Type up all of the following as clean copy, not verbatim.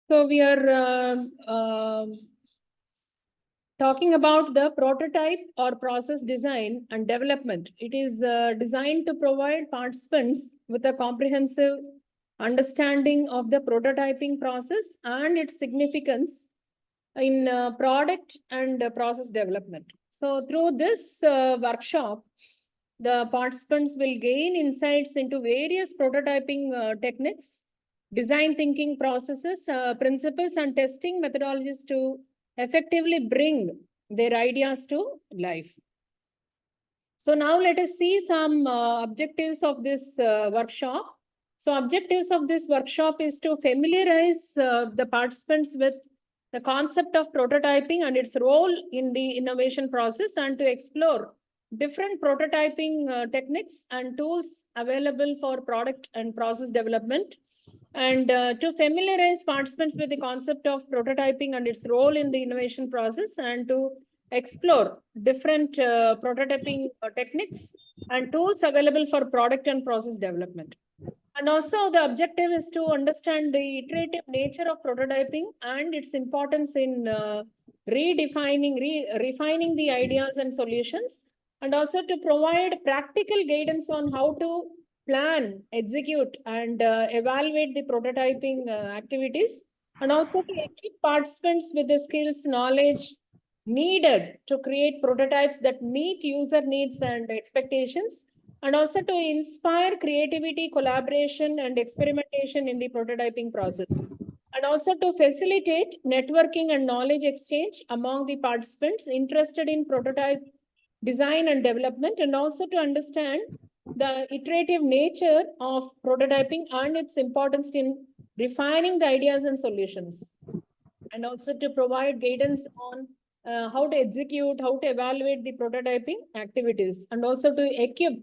So we are talking about the prototype or process design and development. It is designed to provide participants with a comprehensive understanding of the prototyping process and its significance in product and process development. So through this workshop, the participants will gain insights into various prototyping techniques, design thinking processes, principles, and testing methodologies to effectively bring their ideas to life. So now let us see some objectives of this workshop. So objectives of this workshop is to familiarize the participants with the concept of prototyping and its role in the innovation process, and to explore different prototyping techniques and tools available for product and process development, and to familiarize participants with the concept of prototyping and its role in the innovation process, and to explore different prototyping techniques and tools available for product and process development. And also the objective is to understand the iterative nature of prototyping and its importance in refining the ideas and solutions, and also to provide practical guidance on how to plan, execute, and evaluate the prototyping activities, and also to equip participants with the skills, knowledge needed to create prototypes that meet user needs and expectations, and also to inspire creativity, collaboration, and experimentation in the prototyping process, and also to facilitate networking and knowledge exchange among the participants interested in prototype design and development, and also to understand the iterative nature of prototyping and its importance in refining the ideas and solutions, and also to provide guidance on how to execute, how to evaluate the prototyping activities, and also to equip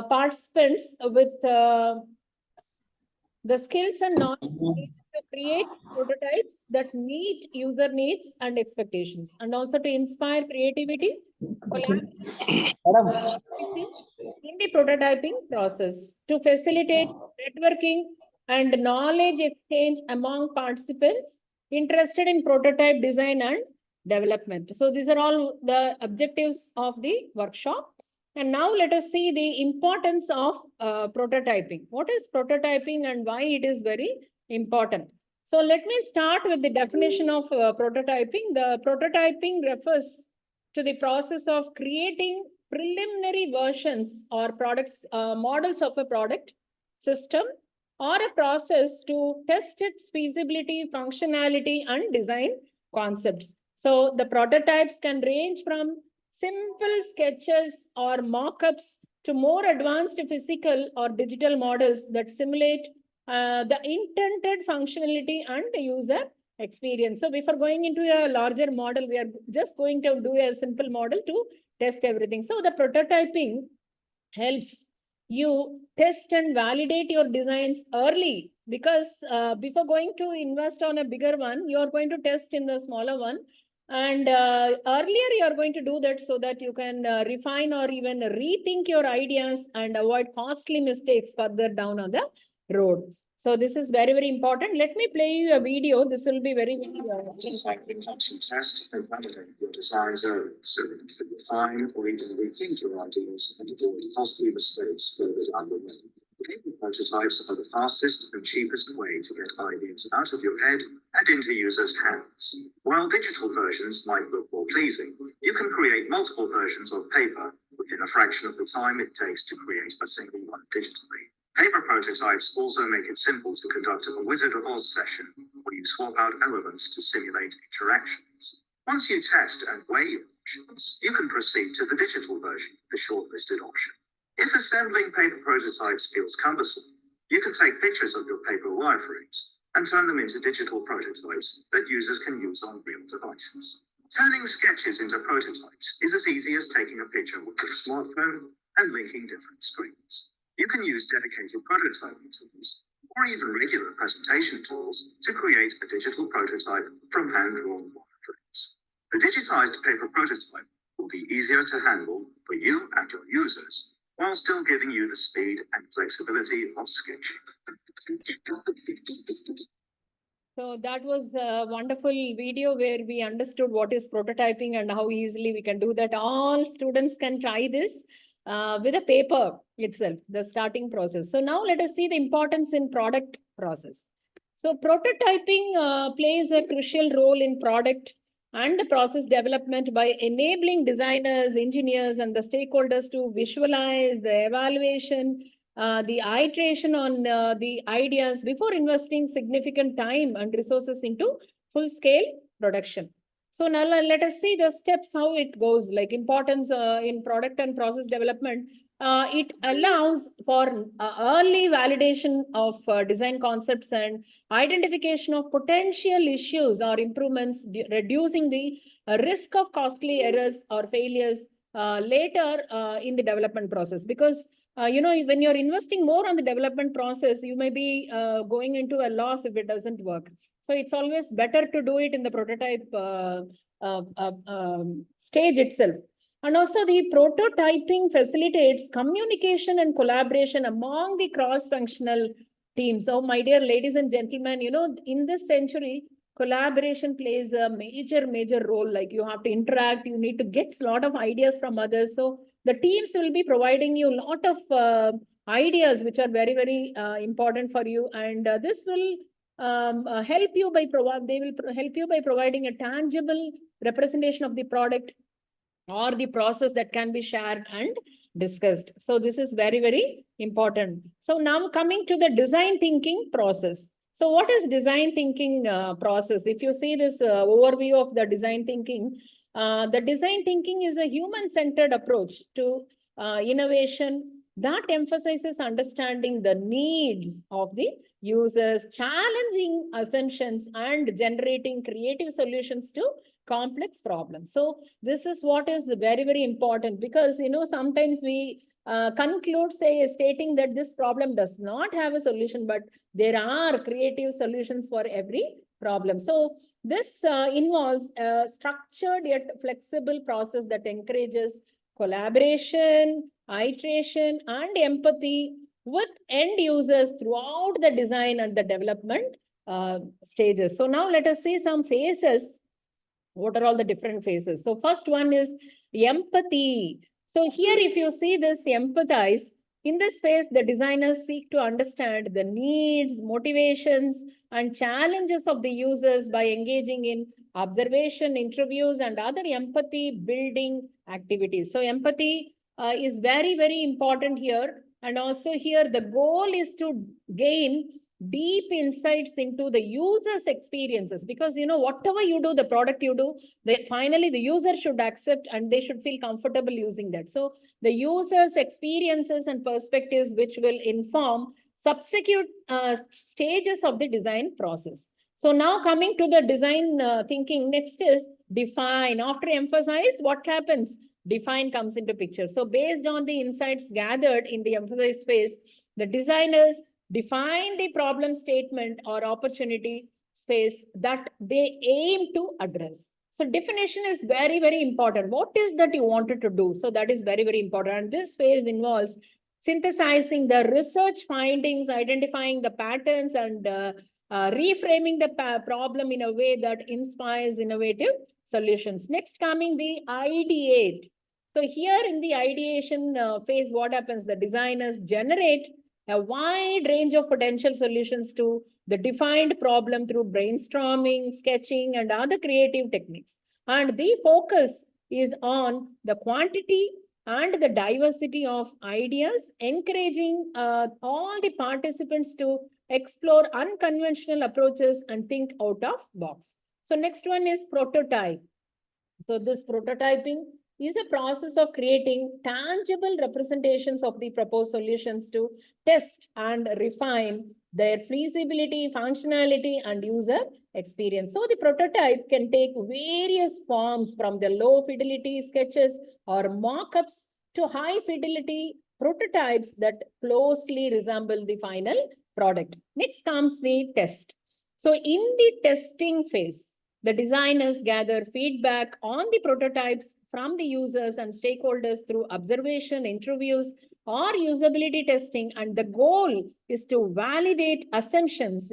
participants with the skills and knowledge to create prototypes that meet user needs and expectations, and also to inspire creativity, collaboration in the prototyping process, to facilitate networking and knowledge exchange among participants interested in prototype design and development. So these are all the objectives of the workshop. And now let us see the importance of prototyping. What is prototyping and why it is very important? So let me start with the definition of prototyping. The prototyping refers to the process of creating preliminary versions or products, models of a product, system, or a process to test its feasibility, functionality, and design concepts. So the prototypes can range from simple sketches or mock-ups to more advanced physical or digital models that simulate the intended functionality and user experience. So before going into a larger model, we are just going to do a simple model to test everything. So the prototyping helps you test and validate your designs early, because before going to invest on a bigger one, you are going to test in the smaller one. And earlier you are going to do that so that you can refine or even rethink your ideas and avoid costly mistakes further down on the road. So this is very, very important. Let me play you a video. This will be very, Prototyping helps you test and validate your designs early, so that you can refine or even rethink your ideas and avoid costly mistakes further down the road. Paper prototypes are the fastest and cheapest way to get ideas out of your head and into users' hands. While digital versions might look more pleasing, you can create multiple versions of paper within a fraction of the time it takes to create a single one digitally. Paper prototypes also make it simple to conduct a Wizard of Oz session where you swap out elements to simulate interactions. Once you test and weigh your options, you can proceed to the digital version, the shortlisted option. If assembling paper prototypes feels cumbersome, you can take pictures of your paper wireframes and turn them into digital prototypes that users can use on real devices. Turning sketches into prototypes is as easy as taking a picture with your smartphone and linking different screens. You can use dedicated prototyping tools or even regular presentation tools to create a digital prototype from hand-drawn wireframes. The digitized paper prototype will be easier to handle for you and your users, while still giving you the speed and flexibility of sketching. So that was a wonderful video where we understood what is prototyping and how easily we can do that. All students can try this with a paper itself, the starting process. So now let us see the importance in product process. So prototyping plays a crucial role in product and the process development by enabling designers, engineers, and the stakeholders to visualize the evaluation, the iteration on the ideas before investing significant time and resources into full scale production. So now let us see the steps, how it goes, like importance in product and process development. It allows for early validation of design concepts and identification of potential issues or improvements, reducing the risk of costly errors or failures later in the development process. Because when you're investing more on the development process, you may be going into a loss if it doesn't work. So it's always better to do it in the prototype stage itself. And also the prototyping facilitates communication and collaboration among the cross-functional teams. So my dear ladies and gentlemen, in this century, collaboration plays a major role. Like you have to interact, you need to get a lot of ideas from others. So the teams will be providing you a lot of ideas which are very important for you, and this will help you by help you by providing a tangible representation of the product or the process that can be shared and discussed. So this is very important. So now coming to the design thinking process. So what is design thinking process? If you see this overview of the design thinking, the design thinking is a human-centered approach to innovation that emphasizes understanding the needs of the users, challenging assumptions, and generating creative solutions to complex problems. So this is what is very important, because sometimes we conclude stating that this problem does not have a solution, but there are creative solutions for every problem. So this involves a structured yet flexible process that encourages collaboration, iteration, and empathy with end users throughout the design and the development stages. So now let us see some phases. What are all the different phases? So first one is empathy. So here, if you see this empathize, in this phase, the designers seek to understand the needs, motivations, and challenges of the users by engaging in observation, interviews, and other empathy building activities. So empathy is very important here. And also here, the goal is to gain deep insights into the user's experiences, because whatever you do, the product you do, finally the user should accept and they should feel comfortable using that. So the user's experiences and perspectives which will inform subsequent stages of the design process. So now coming to the design thinking, next is define. After emphasize, what happens? Define comes into picture. So based on the insights gathered in the emphasize phase, the designers define the problem statement or opportunity space that they aim to address. So definition is very important. What is that you wanted to do? So that is very important. And this phase involves synthesizing the research findings, identifying the patterns, and reframing the problem in a way that inspires innovative solutions. Next, coming the ideate. So here in the ideation phase, what happens? The designers generate a wide range of potential solutions to the defined problem through brainstorming, sketching, and other creative techniques. And the focus is on the quantity and the diversity of ideas, encouraging all the participants to explore unconventional approaches and think out of box. So next one is prototype. So this prototyping is a process of creating tangible representations of the proposed solutions to test and refine their feasibility, functionality, and user experience. So the prototype can take various forms, from the low fidelity sketches or mock-ups to high fidelity prototypes that closely resemble the final product. Next comes the test. So in the testing phase, the designers gather feedback on the prototypes from the users and stakeholders through observation, interviews, or usability testing. And the goal is to validate assumptions,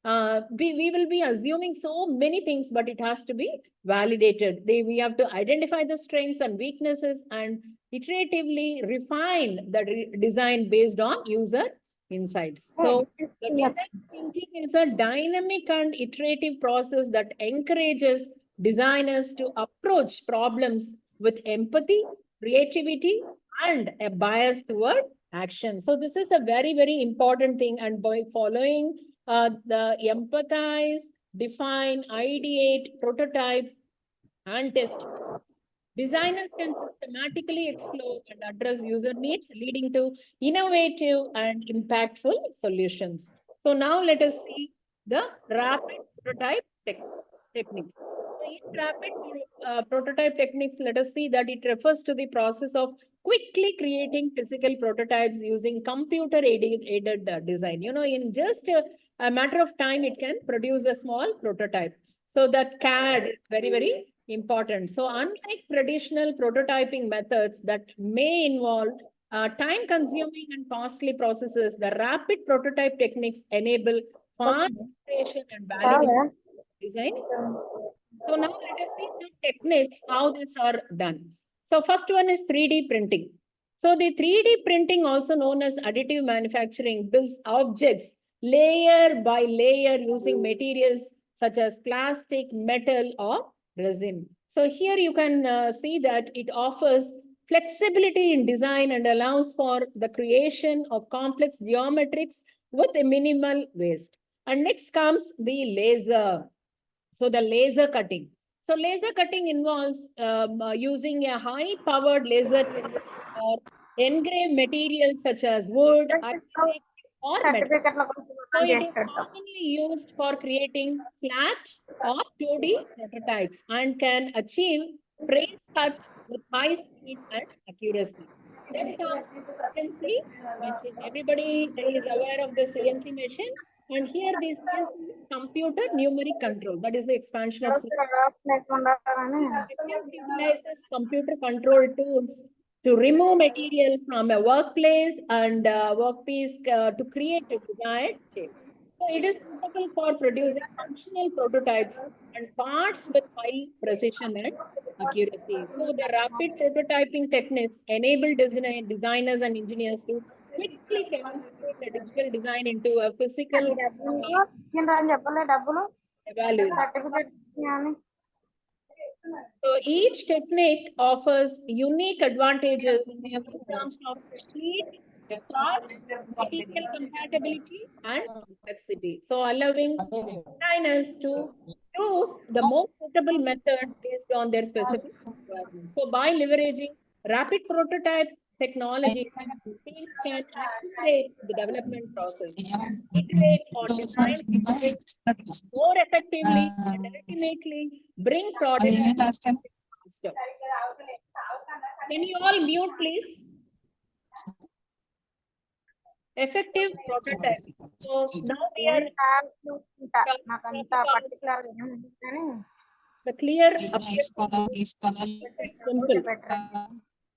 we will be assuming so many things, but it has to be validated. We have to identify the strengths and weaknesses and iteratively refine the design based on user insights. So the design thinking is a dynamic and iterative process that encourages designers to approach problems with empathy, creativity, and a bias toward action. So this is a very, very important thing. And by following the empathize, define, ideate, prototype, and test, designers can systematically explore and address user needs, leading to innovative and impactful solutions. So now let us see the rapid prototype techniques. So in rapid prototype techniques, let us see that it refers to the process of quickly creating physical prototypes using computer-aided design. In just a matter of time, it can produce a small prototype. So that CAD is very, very important. So unlike traditional prototyping methods that may involve time-consuming and costly processes, the rapid prototype techniques enable fast iteration and validation design. So now let us see the techniques, how these are done. So first one is 3D printing. So the 3D printing, also known as additive manufacturing, builds objects layer by layer using materials such as plastic, metal, or resin. So here you can see that it offers flexibility in design and allows for the creation of complex geometrics with a minimal waste. And next comes the laser. So the laser cutting. So laser cutting involves using a high-powered laser or engrave materials such as wood, acrylic, or metal. So it is commonly used for creating flat or 2D prototypes and can achieve trace cuts with high speed and accuracy. Then comes CNC machine. Everybody is aware of the CNC machine. And here this is computer numeric control. That is the expansion of utilizes computer control tools to remove material from a workplace and workpiece to create a desired shape. So it is suitable for producing functional prototypes and parts with high precision and accuracy. So the rapid prototyping techniques enable designers and engineers to quickly translate the digital design into a physical evaluation. So each technique offers unique advantages in terms of speed, cost, material compatibility, and complexity. So allowing designers to choose the most suitable method based on their specific requirements. So by leveraging rapid prototype technology, teams can accelerate the development process, iterate on design more effectively, and ultimately bring products faster. Can you all mute, please? Effective prototyping. So now we are the clear simple.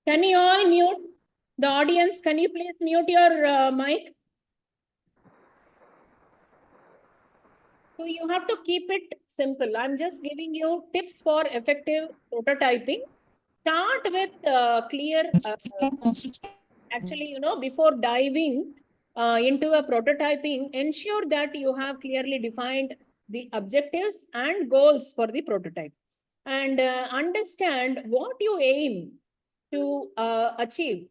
Can you all mute the audience? Can you please mute your mic? So you have to keep it simple. I'm just giving you tips for effective prototyping. Start with clear. Actually, before diving into a prototyping, ensure that you have clearly defined the objectives and goals for the prototype, and understand what you aim to achieve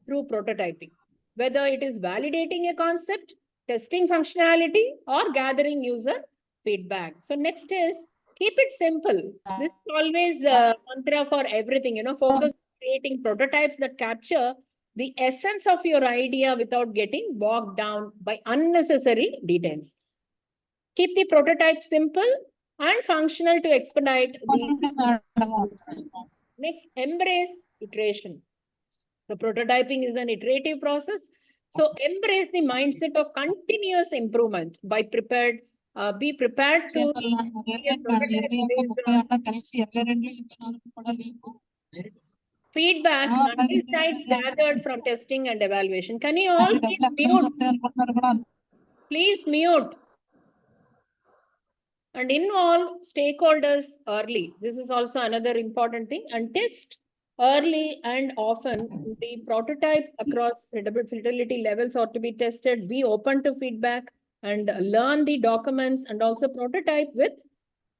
through prototyping, whether it is validating a concept, testing functionality, or gathering user feedback. So next is keep it simple. This is always a mantra for everything, focus on creating prototypes that capture the essence of your idea without getting bogged down by unnecessary details. Keep the prototype simple and functional to expedite the next. Embrace iteration. So prototyping is an iterative process. So embrace the mindset of continuous improvement by be prepared to feedback and insights gathered from testing and evaluation. Can you all please mute? Please mute. and involve stakeholders early. This is also another important thing, and test early and often. The prototype across fidelity levels ought to be tested. Be open to feedback and learn the documents, and also prototype with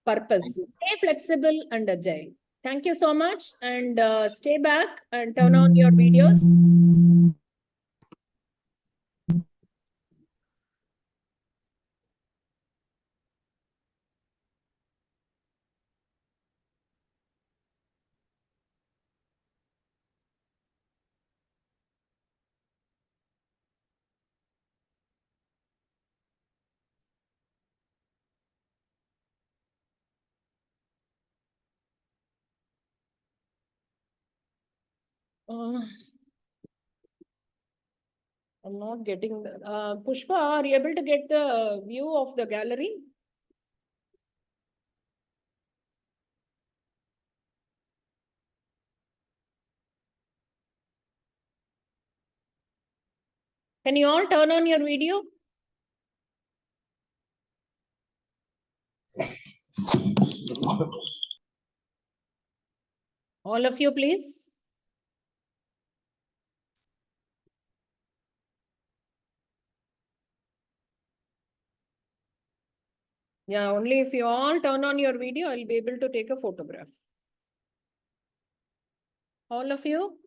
purpose. Stay flexible and agile. Thank you so much, and stay back and turn on your videos. Uh, I'm not getting the Pushpa, are you able to get the view of the gallery? Can you all turn on your video? All of you, please. Yeah, only if you all turn on your video, I'll be able to take a photograph. All of you?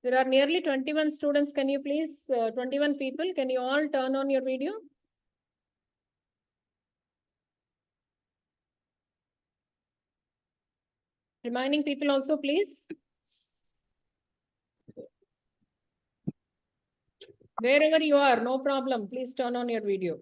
There are nearly 21 students. Can you please, 21 people, can you all turn on your video? Remaining people also, please. Wherever you are, no problem. Please turn on your video.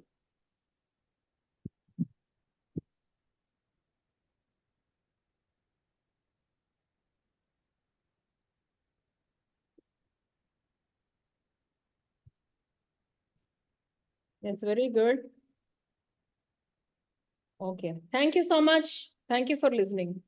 It's very good. Okay. Thank you so much. Thank you for listening.